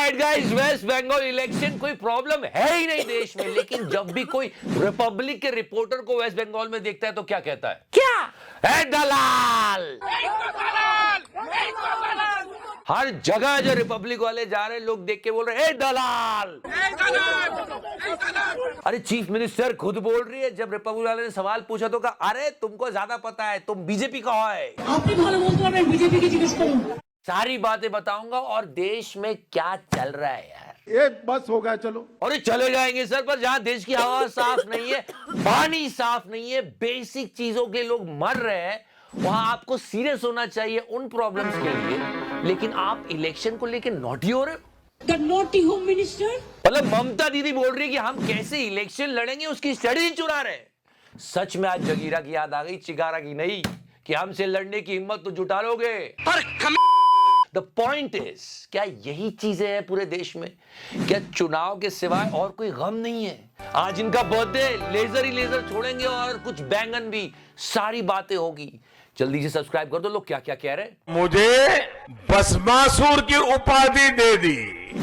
Alright guys, West Bengal election कोई problem है ही नहीं देश में, लेकिन जब भी कोई रिपब्लिक के रिपोर्टर को वेस्ट बंगाल में देखता है तो क्या कहता है? क्या है दलाल। हर जगह जो रिपब्लिक वाले जा रहे हैं लोग देख के बोल रहे हैं दलाल। अरे चीफ मिनिस्टर खुद बोल रही है, जब रिपब्लिक वाले ने सवाल पूछा तो कहा अरे तुमको ज्यादा पता है, तुम बीजेपी का है। আপনি ভালো বলতে পারবেন बीजेपी की जिज्ञेस करूं। सारी बातें बताऊंगा और देश में क्या चल रहा है यार। ये बस हो गया, चलो। और चले जाएंगे सर, पर जहां देश की हवा साफ नहीं है, पानी साफ नहीं है, बेसिक चीजों के लोग मर रहे हैं, वहां आपको सीरियस होना चाहिए उन प्रॉब्लम्स के लिए, लेकिन आप इलेक्शन को लेकर नॉटी हो रहे हो। The naughty home minister. मतलब ममता दीदी बोल रही है कि हम कैसे इलेक्शन लड़ेंगे उसकी स्ट्रेटेजी चुरा रहे हैं। सच में आज जगीरा की याद आ गई, चिगारा की नहीं, कि हमसे लड़ने की हिम्मत तो जुटा लोगे। द पॉइंट इज, क्या यही चीजें हैं पूरे देश में? क्या चुनाव के सिवाय और कोई गम नहीं है? आज इनका बर्थडे, लेजर ही लेजर छोड़ेंगे और कुछ बैंगन भी, सारी बातें होगी। जल्दी से सब्सक्राइब कर दो। लोग क्या क्या कह रहे हैं? मुझे भस्मासुर की उपाधि दे दी।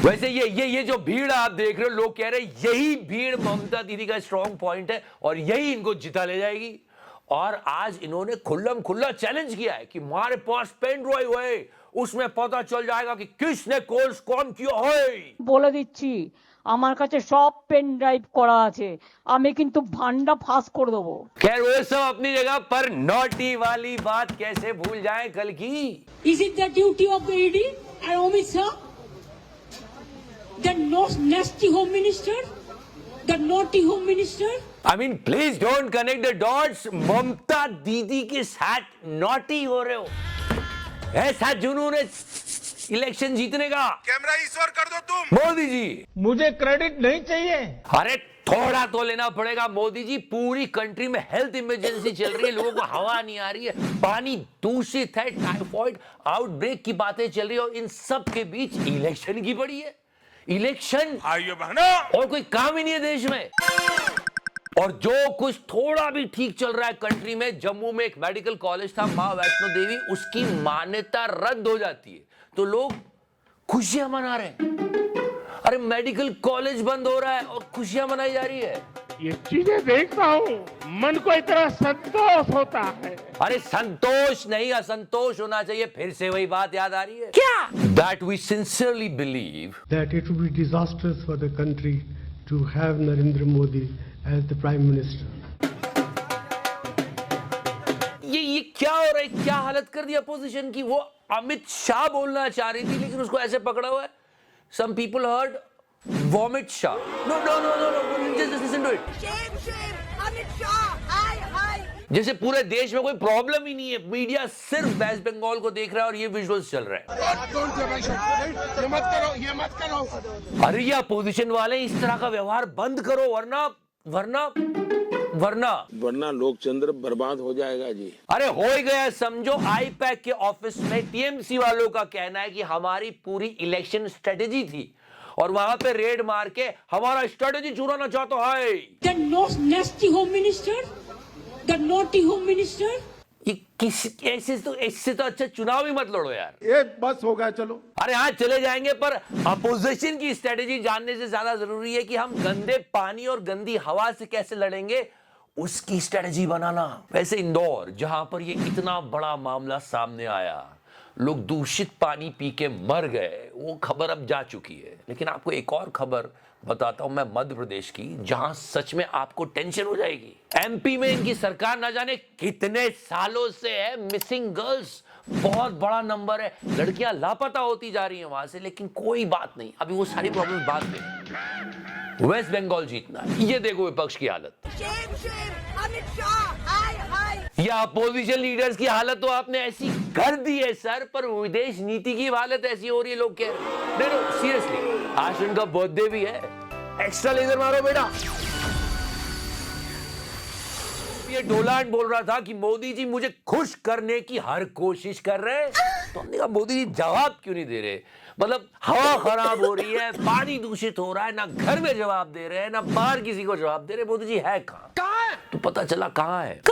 वैसे ये जो भीड़ आप देख रहे हो, लोग कह रहे हैं यही भीड़ ममता दीदी का स्ट्रॉन्ग पॉइंट है और यही इनको जिता ले जाएगी। और आज इन्होंने खुल्लम खुल्ला चैलेंज किया है कि हमारे पास पेन ड्राइव है, उसमें पता चल जाएगा कि किसने कोर्स कौन किया है। বলে দিচ্ছি আমার কাছে সব পেন ড্রাইভ করা আছে, আমি কিন্তু ভান্ডা ফাঁস করে দেবো। खैर वो सब अपनी जगह, पर नोटी वाली बात कैसे भूल जाएं कल की। Is it the duty of the ED and Amit Shah? The nasty home minister? The naughty home minister? I mean, please don't connect the dots. ममता दीदी के साथ नोटी हो रहे हो, ऐसा जुनून है इलेक्शन जीतने का। कैमरा ईश्वर कर दो तुम। मोदी जी, मुझे क्रेडिट नहीं चाहिए। अरे थोड़ा तो लेना पड़ेगा मोदी जी। पूरी कंट्री में हेल्थ इमरजेंसी चल रही है, लोगों को हवा नहीं आ रही है, पानी दूषित है, टाइफॉइड आउटब्रेक की बातें चल रही है, और इन सब के बीच इलेक्शन की पड़ी है। इलेक्शन भाइयों बहनों, और कोई काम ही नहीं है देश में। और जो कुछ थोड़ा भी ठीक चल रहा है कंट्री में, जम्मू में एक मेडिकल कॉलेज था, मां वैष्णो देवी, उसकी मान्यता रद्द हो जाती है तो लोग खुशियां मना रहे हैं। अरे मेडिकल कॉलेज बंद हो रहा है और खुशियां मनाई जा रही है। ये चीजें देखता हूँ, मन को इतना संतोष होता है। अरे संतोष नहीं, असंतोष होना चाहिए। फिर से वही बात याद आ रही है, क्या? That we sincerely believe that it would be disastrous for the country to have Narendra Modi as the Prime Minister. ये क्या हो रहा है? क्या हालत कर दी अपोजिशन की? वो अमित शाह बोलना चाह रही थी लेकिन उसको ऐसे पकड़ा हुआ है। Some people heard vomit Shah. No, just listen to it. Shame, shame, Amit Shah, hi, hi. जैसे पूरे देश में कोई प्रॉब्लम ही नहीं है, मीडिया सिर्फ वेस्ट बंगाल को देख रहा है और ये विजुअल्स चल रहे हैं। ये मत करो। अरे ये अपोजिशन वाले इस तरह का व्यवहार बंद करो, वरना लोकतंत्र बर्बाद हो जाएगा जी। अरे हो ही गया समझो। आईपैक के ऑफिस में टीएमसी वालों का कहना है कि हमारी पूरी इलेक्शन स्ट्रेटेजी थी और वहां पे रेड मार के हमारा स्ट्रेटेजी चुराना चाहता है। The nasty home minister? The naughty home minister? ये ऐसे तो अच्छा चुनाव ही मत लड़ो यार। ये बस हो गया, चलो। अरे हाँ चले जाएंगे, पर अपोजिशन की स्ट्रेटेजी जानने से ज्यादा जरूरी है कि हम गंदे पानी और गंदी हवा से कैसे लड़ेंगे, उसकी स्ट्रेटेजी बनाना। वैसे इंदौर, जहां पर ये इतना बड़ा मामला सामने आया, लोग दूषित पानी पी के मर गए, वो खबर अब जा चुकी है। लेकिन आपको एक और खबर बताता हूं मैं मध्य प्रदेश की, जहां सच में आपको टेंशन हो जाएगी। एमपी में इनकी सरकार न जाने कितने सालों से है मिसिंग गर्ल्स, बहुत बड़ा नंबर है, लड़कियां लापता होती जा रही हैं वहां से। लेकिन कोई बात नहीं, अभी वो सारी प्रॉब्लम बाद में। वेस्ट बंगाल जीतना, ये देखो विपक्ष की हालत। Shame, shame, Amit Shah, hi, hi. या अपोजिशन लीडर्स की हालत तो आपने ऐसी कर दी है सर, पर विदेश नीति की हालत ऐसी हो रही है, लोग कह रहे हैं। नहीं सीरियसली, आज उनका बर्थडे भी है। एक्स्ट्रा लेजर मारो बेटा। ये डोलांड बोल रहा था कि मोदी जी मुझे खुश करने की हर कोशिश कर रहे हैं, तो हमने कहा मोदी जी जवाब क्यों नहीं दे रहे? मतलब हवा खराब हो रही है, पानी दूषित हो रहा है, ना घर में जवाब दे रहे हैं, ना बाहर किसी को जवाब दे रहे। मोदी जी है कहां? तो पता चला कहाँ है,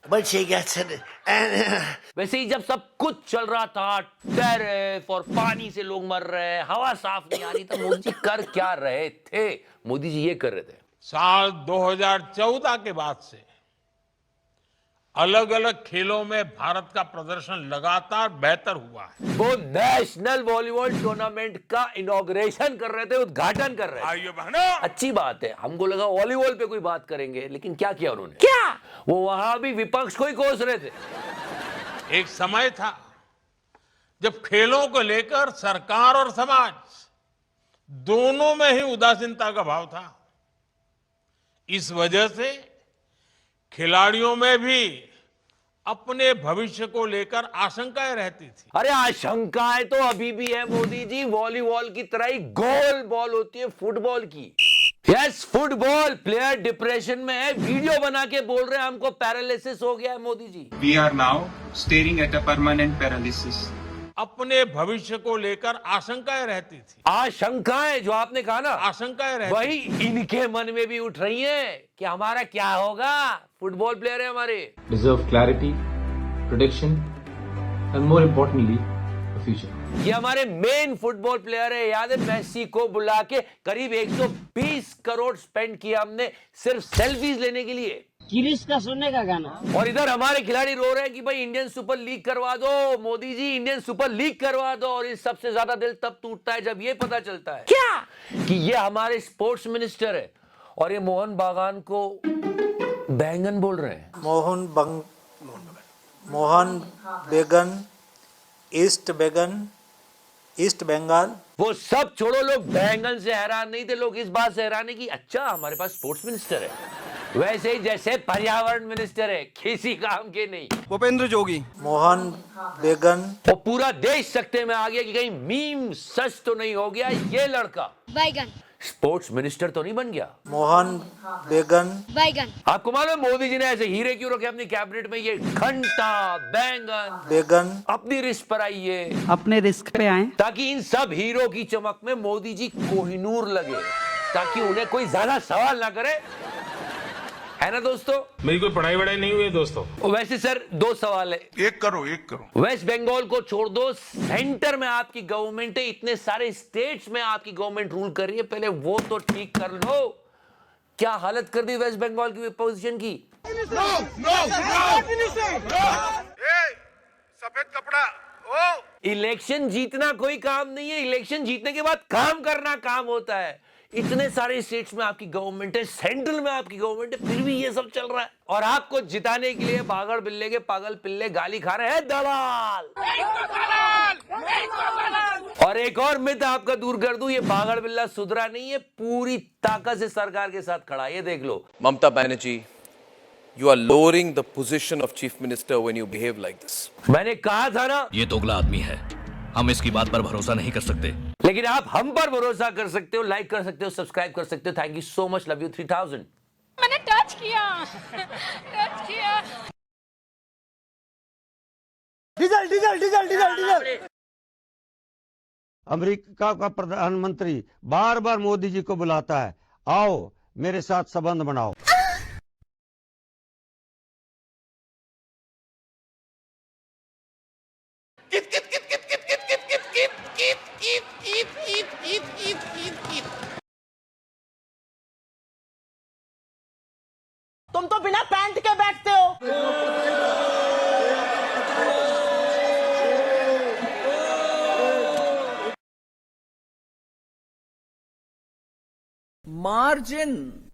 वैसे ही जब सब कुछ चल रहा था, टैरिफ और पानी से लोग मर रहे हैं, हवा साफ नहीं आ रही, तो मोदी जी कर क्या रहे थे? मोदी जी ये कर रहे थे, साल 2014 के बाद से अलग अलग खेलों में भारत का प्रदर्शन लगातार बेहतर हुआ है। वो नेशनल वॉलीबॉल टूर्नामेंट का इनॉग्रेशन कर रहे थे, उद्घाटन कर रहे थे। आइए बहनों, अच्छी बात है, हमको लगा वॉलीबॉल पे कोई बात करेंगे, लेकिन क्या किया उन्होंने? क्या वो वहां भी विपक्ष को ही कोस रहे थे। एक समय था जब खेलों को लेकर सरकार और समाज दोनों में ही उदासीनता का भाव था। इस वजह से खिलाड़ियों में भी अपने भविष्य को लेकर आशंकाएं रहती थी। अरे आशंकाएं तो अभी भी है मोदी जी, वॉलीबॉल की तरह ही गोल बॉल होती है फुटबॉल की। यस, फुटबॉल प्लेयर डिप्रेशन में है, वीडियो बना के बोल रहे हैं हमको पैरालिसिस हो गया है Modi ji. We are now staring at a permanent paralysis. अपने भविष्य को लेकर आशंकाएं रहती थी। आशंकाएं, जो आपने कहा ना, आशंकाएं रहती वही इनके मन में भी उठ रही हैं कि हमारा क्या होगा, फुटबॉल प्लेयर है हमारे। Deserve clarity, prediction, and more importantly, a future. ये हमारे मेन फुटबॉल प्लेयर है। याद है, मेसी को बुला के करीब 120 करोड़ स्पेंड किया हमने सिर्फ सेल्फीज लेने के लिए। किरिश का सुनने का गाना। और इधर हमारे खिलाड़ी रो रहे हैं कि भाई इंडियन सुपर लीग करवा दो, Modi ji Indian super league करवा दो। और इस सबसे ज्यादा दिल तब टूटता है जब ये पता चलता है क्या कि ये हमारे स्पोर्ट्स मिनिस्टर है और ये मोहन बागान को बैंगन बोल रहे हैं। मोहन बेगन, ईस्ट बंगाल। वो सब छोड़ो, लोग बैंगन से हैरान नहीं थे, लोग इस बात से हैरान है कि अच्छा हमारे पास स्पोर्ट्स मिनिस्टर है, वैसे ही जैसे पर्यावरण मिनिस्टर है, किसी काम के नहीं। भूपेंद्र जोगी। मोहन बेगन। वो पूरा देश सकते में आ गया कि कहीं मीम सच तो नहीं हो गया, ये लड़का बैगन स्पोर्ट्स मिनिस्टर तो नहीं बन गया। मोहन बेगन। बैगन। आपको मालूम है मोदी जी ने ऐसे हीरे क्यों रखे अपनी कैबिनेट में? ये घंटा बैंगन बेगन अपनी रिस्क पर आइए, अपने रिस्क पे आए, ताकि इन सब हीरो की चमक में मोदी जी कोहिनूर लगे, ताकि उन्हें कोई ज्यादा सवाल ना करे, है ना दोस्तों? मेरी कोई पढ़ाई वढ़ाई नहीं हुई है दोस्तों। वैसे सर 2 सवाल है। एक करो। वेस्ट बंगाल को छोड़ दो, सेंटर में आपकी गवर्नमेंट है, इतने सारे स्टेट्स में आपकी गवर्नमेंट रूल कर रही है, पहले वो तो ठीक कर लो। क्या हालत कर दी वेस्ट बंगाल की अपोजिशन की। सफेद कपड़ा। इलेक्शन जीतना कोई काम नहीं है, इलेक्शन जीतने के बाद काम करना काम होता है। इतने सारे स्टेट्स में आपकी गवर्नमेंट है, सेंट्रल में आपकी गवर्नमेंट है, फिर भी ये सब चल रहा है। और आपको जिताने के लिए भागड़ बिल्ले के पागल पिल्ले गाली खा रहे हैं, दलाल। और एक और मिथ आपका दूर कर दूं, ये भागड़ बिल्ला सुधरा नहीं है, पूरी ताकत से सरकार के साथ खड़ा है, ये देख लो। Mamata Banerjee, you are lowering the position of chief minister when you behave like this. मैंने कहा था ना, ये दोगला आदमी है, हम इसकी बात पर भरोसा नहीं कर सकते। लेकिन आप हम पर भरोसा कर सकते हो, लाइक कर सकते हो, सब्सक्राइब कर सकते हो। Thank you so much, love you 3000। मैंने टच किया डीजल। अमेरिका का प्रधानमंत्री बार बार मोदी जी को बुलाता है, आओ मेरे साथ संबंध बनाओ। तुम तो बिना पैंट के बैठते हो। मार्जिन